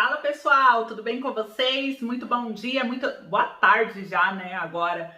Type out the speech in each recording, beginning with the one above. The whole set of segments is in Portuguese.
Fala pessoal, tudo bem com vocês? Muito bom dia, muito boa tarde já, né? Agora,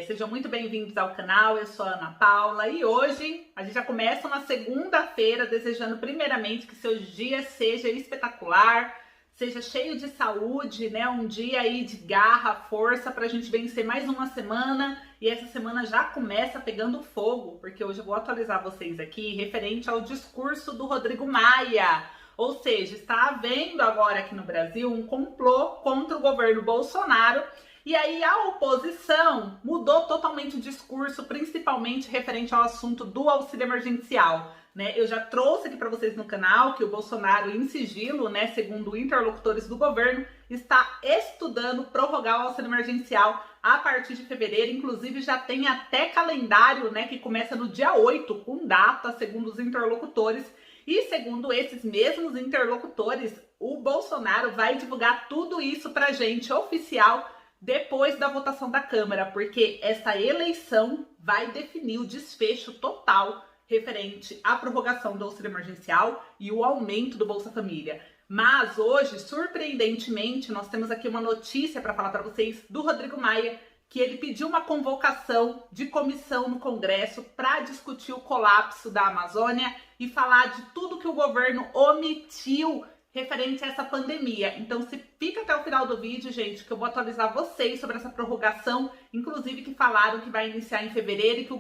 sejam muito bem-vindos ao canal. Eu sou a Ana Paula e hoje a gente já começa uma segunda-feira desejando primeiramente que seu dia seja espetacular, seja cheio de saúde, né? Um dia aí de garra, força pra gente vencer mais uma semana. E essa semana já começa pegando fogo, porque hoje eu vou atualizar vocês aqui referente ao discurso do Rodrigo Maia. Ou seja, está havendo agora aqui no Brasil um complô contra o governo Bolsonaro. E aí a oposição mudou totalmente o discurso, principalmente referente ao assunto do auxílio emergencial. Né? Eu já trouxe aqui para vocês no canal que o Bolsonaro, em sigilo, né, segundo interlocutores do governo, está estudando prorrogar o auxílio emergencial a partir de fevereiro. Inclusive já tem até calendário, né, que começa no dia 8, com data, segundo os interlocutores. E segundo esses mesmos interlocutores, o Bolsonaro vai divulgar tudo isso pra gente oficial depois da votação da Câmara, porque essa eleição vai definir o desfecho total referente à prorrogação do auxílio emergencial e o aumento do Bolsa Família. Mas hoje, surpreendentemente, nós temos aqui uma notícia para falar para vocês do Rodrigo Maia, que ele pediu uma convocação de comissão no Congresso para discutir o colapso da Amazônia e falar de tudo que o governo omitiu referente a essa pandemia. Então, fica até o final do vídeo, gente, que eu vou atualizar vocês sobre essa prorrogação, inclusive que falaram que vai iniciar em fevereiro e que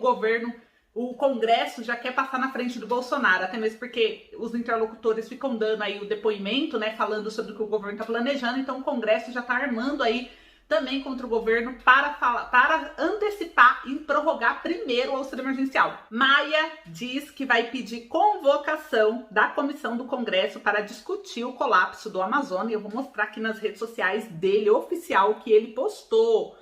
o Congresso já quer passar na frente do Bolsonaro, até mesmo porque os interlocutores ficam dando aí o depoimento, né, falando sobre o que o governo está planejando, então o Congresso já está armando aí também contra o governo para antecipar e prorrogar primeiro o auxílio emergencial. Maia diz que vai pedir convocação da comissão do Congresso para discutir o colapso do Amazonas. Eu vou mostrar aqui nas redes sociais dele, oficial, que ele postou.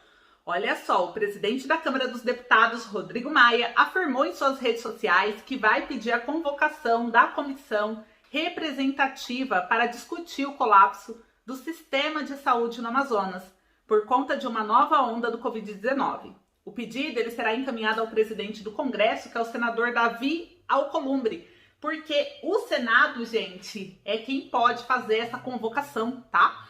Olha só, o presidente da Câmara dos Deputados, Rodrigo Maia, afirmou em suas redes sociais que vai pedir a convocação da comissão representativa para discutir o colapso do sistema de saúde no Amazonas, por conta de uma nova onda do Covid-19. O pedido ele será encaminhado ao presidente do Congresso, que é o senador Davi Alcolumbre, porque o Senado, gente, é quem pode fazer essa convocação, tá?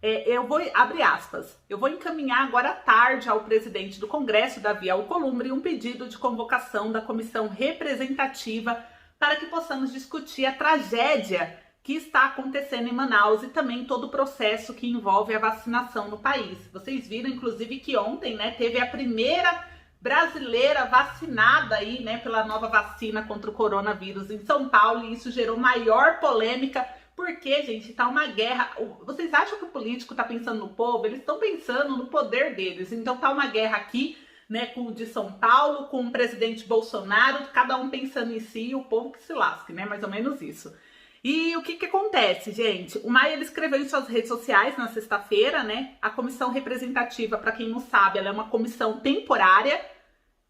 Eu vou, abre aspas, eu vou encaminhar agora à tarde ao presidente do Congresso, Davi Alcolumbre, um pedido de convocação da comissão representativa para que possamos discutir a tragédia que está acontecendo em Manaus e também todo o processo que envolve a vacinação no país. Vocês viram, inclusive, que ontem, né, teve a primeira brasileira vacinada aí, né, pela nova vacina contra o coronavírus em São Paulo, e isso gerou maior polêmica, porque, gente, tá uma guerra. Vocês acham que o político tá pensando no povo? Eles estão pensando no poder deles. Então tá uma guerra aqui, né, com o de São Paulo, com o presidente Bolsonaro, cada um pensando em si e o povo que se lasque, né, mais ou menos isso. E o que acontece, gente? O Maia ele escreveu em suas redes sociais na sexta-feira, né? A comissão representativa, para quem não sabe, ela é uma comissão temporária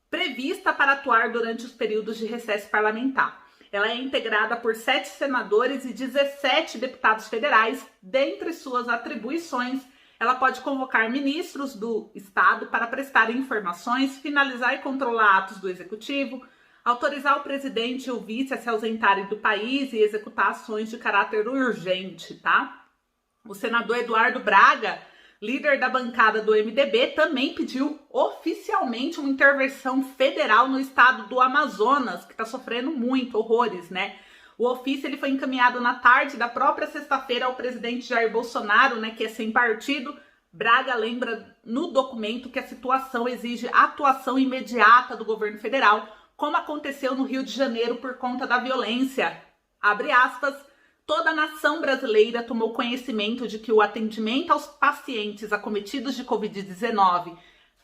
prevista para atuar durante os períodos de recesso parlamentar. Ela é integrada por 7 senadores e 17 deputados federais. Dentre suas atribuições, ela pode convocar ministros do Estado para prestarem informações, finalizar e controlar atos do Executivo, autorizar o presidente e o vice a se ausentarem do país e executar ações de caráter urgente, tá? O senador Eduardo Braga, líder da bancada do MDB, também pediu oficialmente uma intervenção federal no estado do Amazonas, que está sofrendo muito, horrores, né? O ofício ele foi encaminhado na tarde da própria sexta-feira ao presidente Jair Bolsonaro, né, que é sem partido. Braga lembra no documento que a situação exige atuação imediata do governo federal, como aconteceu no Rio de Janeiro por conta da violência. Abre aspas, toda a nação brasileira tomou conhecimento de que o atendimento aos pacientes acometidos de Covid-19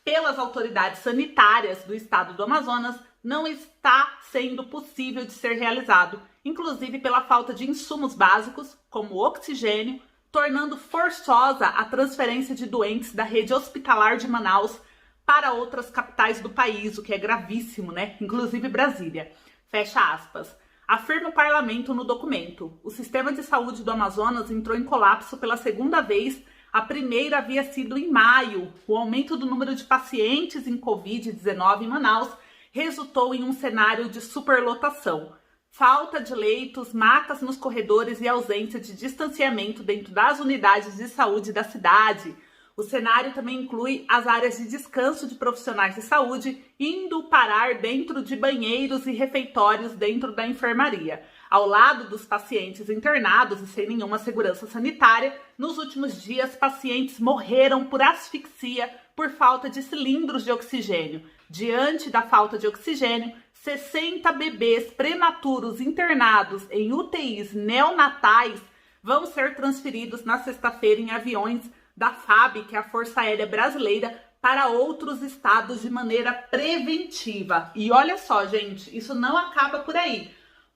pelas autoridades sanitárias do estado do Amazonas não está sendo possível de ser realizado, inclusive pela falta de insumos básicos, como oxigênio, tornando forçosa a transferência de doentes da rede hospitalar de Manaus para outras capitais do país, o que é gravíssimo, né? Inclusive Brasília. Fecha aspas. Afirma o parlamento no documento. O sistema de saúde do Amazonas entrou em colapso pela segunda vez. A primeira havia sido em maio. O aumento do número de pacientes em Covid-19 em Manaus resultou em um cenário de superlotação. falta de leitos, macas nos corredores e ausência de distanciamento dentro das unidades de saúde da cidade. O cenário também inclui as áreas de descanso de profissionais de saúde indo parar dentro de banheiros e refeitórios dentro da enfermaria. Ao lado dos pacientes internados e sem nenhuma segurança sanitária, nos últimos dias, pacientes morreram por asfixia por falta de cilindros de oxigênio. Diante da falta de oxigênio, 60 bebês prematuros internados em UTIs neonatais vão ser transferidos na sexta-feira em aviões da FAB, que é a Força Aérea Brasileira, para outros estados de maneira preventiva. E olha só, gente, isso não acaba por aí.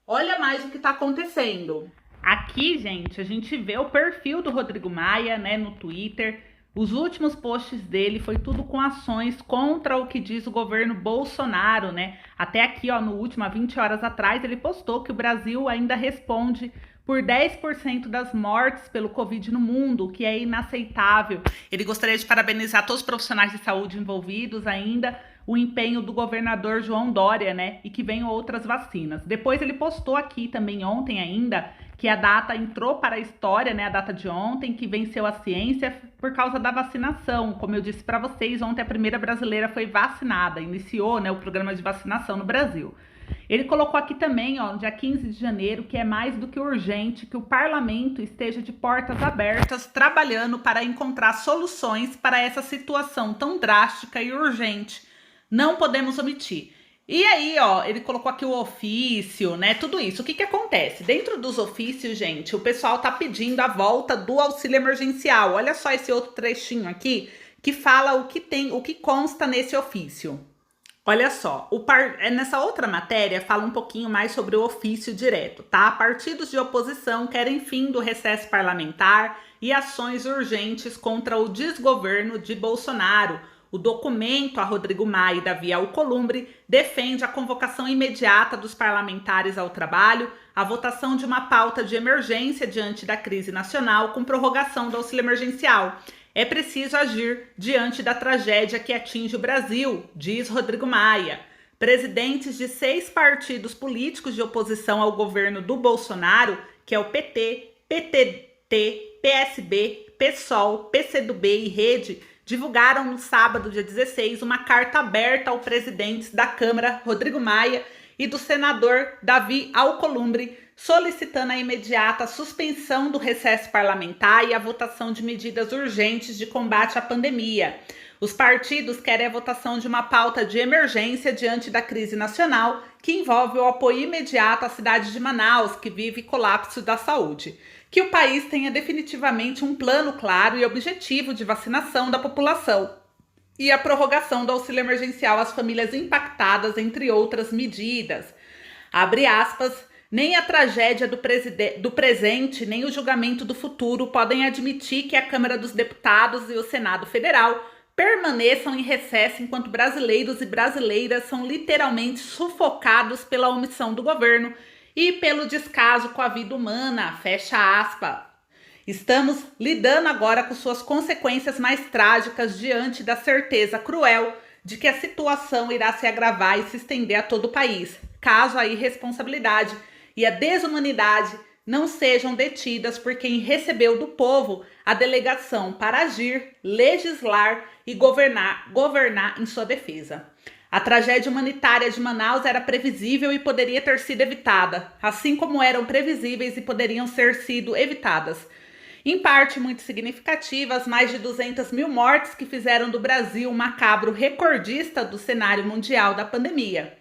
Olha mais o que está acontecendo. Aqui, gente, a gente vê o perfil do Rodrigo Maia, né, no Twitter. Os últimos posts dele foi tudo com ações contra o que diz o governo Bolsonaro, né? Até aqui, ó, no último, há 20 horas atrás, ele postou que o Brasil ainda responde por 10% das mortes pelo Covid no mundo, o que é inaceitável. Ele gostaria de parabenizar todos os profissionais de saúde envolvidos ainda, o empenho do governador João Dória, né? E que venham outras vacinas. Depois ele postou aqui também ontem ainda que a data entrou para a história, né? A data de ontem, que venceu a ciência por causa da vacinação. Como eu disse para vocês, ontem a primeira brasileira foi vacinada, iniciou, né, o programa de vacinação no Brasil. Ele colocou aqui também, ó, no dia 15 de janeiro, que é mais do que urgente que o parlamento esteja de portas abertas, trabalhando para encontrar soluções para essa situação tão drástica e urgente. Não podemos omitir. E aí, ó, ele colocou aqui o ofício, né, tudo isso. O que que acontece? Dentro dos ofícios, gente, o pessoal tá pedindo a volta do auxílio emergencial. Olha só esse outro trechinho aqui, que fala o que consta nesse ofício. Olha só, nessa outra matéria fala um pouquinho mais sobre o ofício direto, tá? Partidos de oposição querem fim do recesso parlamentar e ações urgentes contra o desgoverno de Bolsonaro. O documento a Rodrigo Maia e Davi Alcolumbre defende a convocação imediata dos parlamentares ao trabalho, a votação de uma pauta de emergência diante da crise nacional com prorrogação do auxílio emergencial. É preciso agir diante da tragédia que atinge o Brasil, diz Rodrigo Maia. Presidentes de 6 partidos políticos de oposição ao governo do Bolsonaro, que é o PT, PTT, PSB, PSOL, PCdoB e Rede, divulgaram no sábado, dia 16, uma carta aberta ao presidente da Câmara, Rodrigo Maia, e do senador Davi Alcolumbre, solicitando a imediata suspensão do recesso parlamentar e a votação de medidas urgentes de combate à pandemia. Os partidos querem a votação de uma pauta de emergência diante da crise nacional, que envolve o apoio imediato à cidade de Manaus, que vive colapso da saúde. Que o país tenha definitivamente um plano claro e objetivo de vacinação da população e a prorrogação do auxílio emergencial às famílias impactadas, entre outras medidas. Abre aspas, nem a tragédia do presente, nem o julgamento do futuro podem admitir que a Câmara dos Deputados e o Senado Federal permaneçam em recesso enquanto brasileiros e brasileiras são literalmente sufocados pela omissão do governo e pelo descaso com a vida humana, fecha aspas. Estamos lidando agora com suas consequências mais trágicas diante da certeza cruel de que a situação irá se agravar e se estender a todo o país, caso a irresponsabilidade e a desumanidade não sejam detidas por quem recebeu do povo a delegação para agir, legislar e governar em sua defesa. A tragédia humanitária de Manaus era previsível e poderia ter sido evitada, assim como eram previsíveis e poderiam ser sido evitadas. Em parte muito significativa, as mais de 200 mil mortes que fizeram do Brasil um macabro recordista do cenário mundial da pandemia.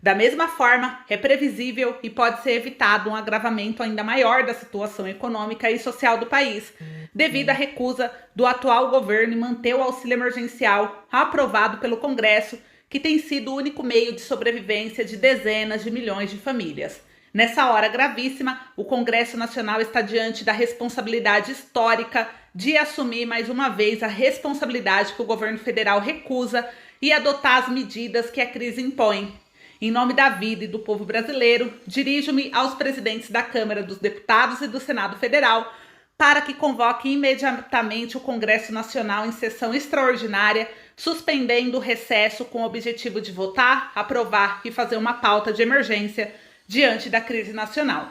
Da mesma forma, é previsível e pode ser evitado um agravamento ainda maior da situação econômica e social do país, devido à recusa do atual governo em manter o auxílio emergencial aprovado pelo Congresso, que tem sido o único meio de sobrevivência de dezenas de milhões de famílias. Nessa hora gravíssima, o Congresso Nacional está diante da responsabilidade histórica de assumir mais uma vez a responsabilidade que o governo federal recusa e adotar as medidas que a crise impõe. Em nome da vida e do povo brasileiro, dirijo-me aos presidentes da Câmara dos Deputados e do Senado Federal para que convoquem imediatamente o Congresso Nacional em sessão extraordinária, suspendendo o recesso com o objetivo de votar, aprovar e fazer uma pauta de emergência diante da crise nacional.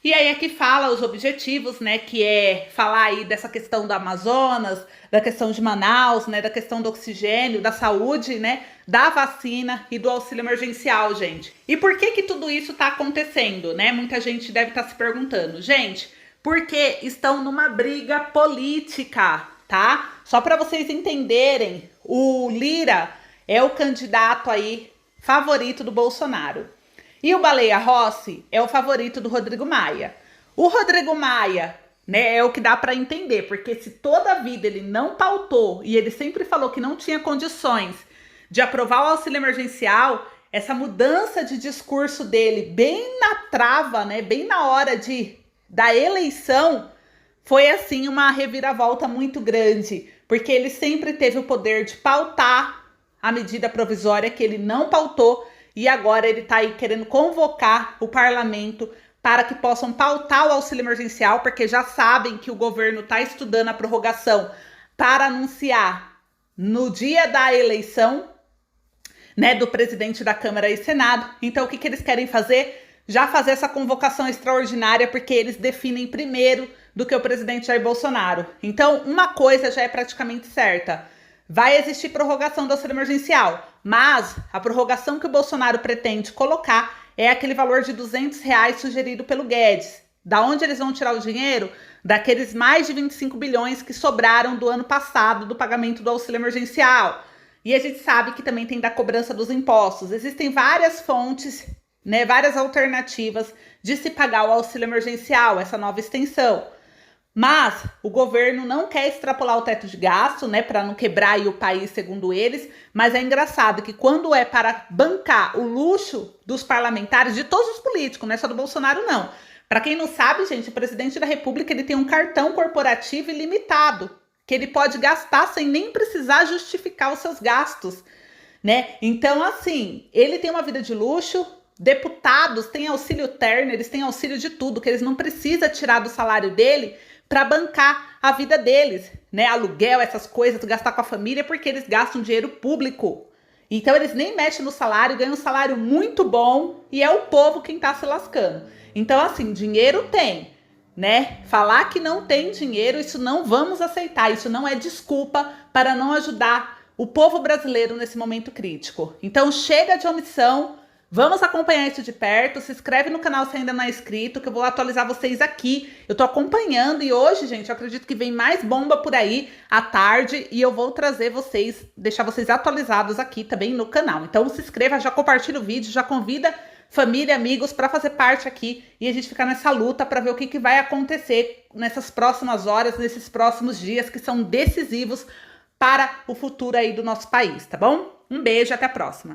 E aí aqui fala os objetivos, né, que é falar aí dessa questão do Amazonas, da questão de Manaus, né, da questão do oxigênio, da saúde, né, da vacina e do auxílio emergencial, gente. E por que tudo isso tá acontecendo, né? Muita gente deve estar se perguntando. Gente, porque estão numa briga política, tá? Só para vocês entenderem, o Lira é o candidato aí favorito do Bolsonaro. E o Baleia Rossi é o favorito do Rodrigo Maia. O Rodrigo Maia, né, é o que dá para entender, porque se toda a vida ele não pautou e ele sempre falou que não tinha condições de aprovar o auxílio emergencial, essa mudança de discurso dele bem na trava, né, bem na hora da eleição, foi assim uma reviravolta muito grande, porque ele sempre teve o poder de pautar a medida provisória que ele não pautou. E agora ele está aí querendo convocar o parlamento para que possam pautar o auxílio emergencial, porque já sabem que o governo está estudando a prorrogação para anunciar no dia da eleição, né, do presidente da Câmara e Senado. Então o que eles querem fazer? Já fazer essa convocação extraordinária, porque eles definem primeiro do que o presidente Jair Bolsonaro. Então uma coisa já é praticamente certa. Vai existir prorrogação do auxílio emergencial, mas a prorrogação que o Bolsonaro pretende colocar é aquele valor de R$200 sugerido pelo Guedes. Da onde eles vão tirar o dinheiro? Daqueles mais de 25 bilhões que sobraram do ano passado do pagamento do auxílio emergencial. E a gente sabe que também tem da cobrança dos impostos. Existem várias fontes, né, várias alternativas de se pagar o auxílio emergencial, essa nova extensão. Mas o governo não quer extrapolar o teto de gasto, né, para não quebrar aí o país, segundo eles. Mas é engraçado que quando é para bancar o luxo dos parlamentares, de todos os políticos, não é só do Bolsonaro, não. Para quem não sabe, gente, o presidente da República ele tem um cartão corporativo ilimitado, que ele pode gastar sem nem precisar justificar os seus gastos, né? Então, assim, ele tem uma vida de luxo. Deputados têm auxílio terno, eles têm auxílio de tudo, que eles não precisam tirar do salário dele para bancar a vida deles, né? Aluguel, essas coisas, gastar com a família, porque eles gastam dinheiro público. Então eles nem mexem no salário, ganham um salário muito bom e é o povo quem tá se lascando. Então assim, dinheiro tem, né? Falar que não tem dinheiro, isso não vamos aceitar, isso não é desculpa para não ajudar o povo brasileiro nesse momento crítico. Então chega de omissão. Vamos acompanhar isso de perto, se inscreve no canal se ainda não é inscrito, que eu vou atualizar vocês aqui. Eu tô acompanhando e hoje, gente, eu acredito que vem mais bomba por aí à tarde e eu vou trazer vocês, deixar vocês atualizados aqui também no canal. Então se inscreva, já compartilha o vídeo, já convida família, amigos para fazer parte aqui e a gente ficar nessa luta para ver o que vai acontecer nessas próximas horas, nesses próximos dias que são decisivos para o futuro aí do nosso país, tá bom? Um beijo, até a próxima.